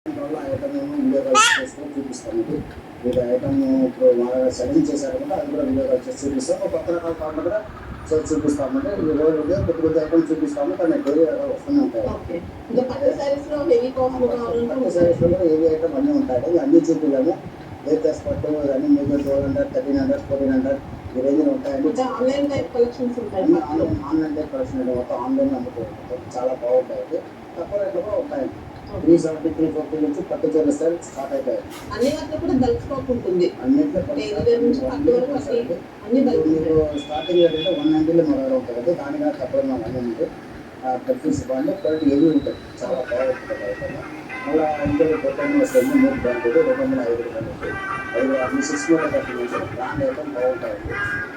వల్ల item video call చేసుకొని చూపిస్తాం మీకు. మీరు ఐటమ్ ఇప్పుడు బాగా సెలెక్ట్ చేశారనమాట, అది కూడా వీడియో కాల్ చేసి చూపిస్తాం. కొత్త రకాల కాకుండా కూడా చూపిస్తామంటే ఈ రోజు ఉదయం కొద్ది కొద్ది ఐటమ్ చూపిస్తాము, కానీ డైలీ వస్తూనే ఉంటాయి. పట్టు శారీస్లో కూడా హెవీ ఐటమ్ అన్నీ ఉంటాయి. అన్నీ చూపించాము. లేటెస్ట్ పట్టు అన్నీ మీకు 1200, 1300, 1400 ఈ రేంజ్లో ఉంటాయండి. ఆన్లైన్ టైప్ కలెక్షన్స్ ఉంటాయి. ఆన్లైన్ టైప్ కలెక్షన్ మొత్తం ఆన్లైన్ అమ్ముతాయి. చాలా బాగుంటాయి. తక్కువ రేట్లో కూడా ఉంటాయి. 370, 340 నుంచి పట్టు చీరల స్టైల్ స్టార్ట్ అయిపోయాయి. అన్ని వాటిలో కూడా బల్క్ స్టాక్ ఉంటుంది. అన్నింటిలో మీకు స్టార్టింగ్ రేట్ అంటే 190లో మొదలు ఉంటుంది కదా, దానిగా తప్పడం అన్నీ ఉంటాయి. కన్ఫ్యూస్ బాగుంది, క్వాలిటీ ఏవి ఉంటుంది, చాలా బాగుంటుంది. మళ్ళీ ఇంకొక కొత్త వస్తుంది 3 బ్రాండ్ 205 రూపాయలు ఉంటుంది. అది 630 ఉంటుంది. బ్రాండ్ ఐటమ్ బాగుంటాయండి.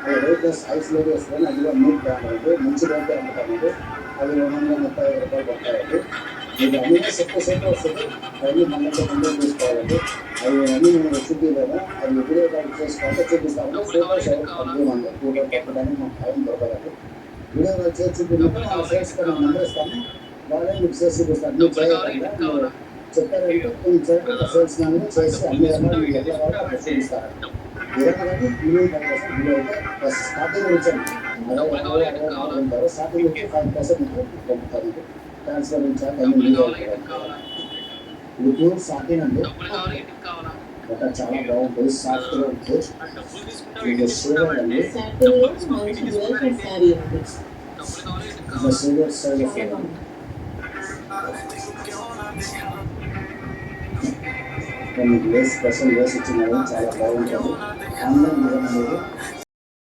అది రేట్ ఐస్లో వేసుకొని అది కూడా 3 బ్రాండ్ ఉంది. మంచి రేట్ అమ్ముతామండి. అది 235 రూపాయలు పడతాయండి. మీకు అన్నీ సెట్ వస్తుంది. అవన్నీ మళ్ళీ తీసుకోవాలండి. అవి అన్నీ మేము చూపించలేదా, అది వీడియో కాల్ చేసుకోవాలంటే చూపిస్తామంటే ఫోటోస్ పంపించమండి. ఫోటో పెట్టడానికి మాకు టైం దొరకదండి. వీడియో కాల్ చేసి చూపించినప్పుడు మనం చేసుకుని నెంబర్ ఇస్తాము, వాళ్ళే మీకు చేసి చూపిస్తాను. మీరు చేయకుండా మీరు చెప్పారంటే కొంచెం సేల్స్ మ్యాన్ చేసి అన్ని రకాలు మీకు ఎట్లా కావాలో అట్లా చూపిస్తారండి. ఏదైనా కానీ మినిమం 5% వీడియో అయితే స్టార్టింగ్ వచ్చాను ఉంటారు. స్టార్టింగ్ వచ్చి 5% మీకు పంపుతారు. ట్రాన్స్ఫర్ ఇన్ఛార్జ్ అన్ని ఇది ప్యూర్ సాటిన్ అండి. చాలా బాగుంటుంది, సాఫ్ట్గా ఉంటుంది. ఇది షేడెడ్ అండి. షేడెడ్ స్టైల్ మీకు లేస్ స్పెషల్ లేస్ ఇచ్చినారు, చాలా బాగుంటుంది. ఆన్లైన్ అనేది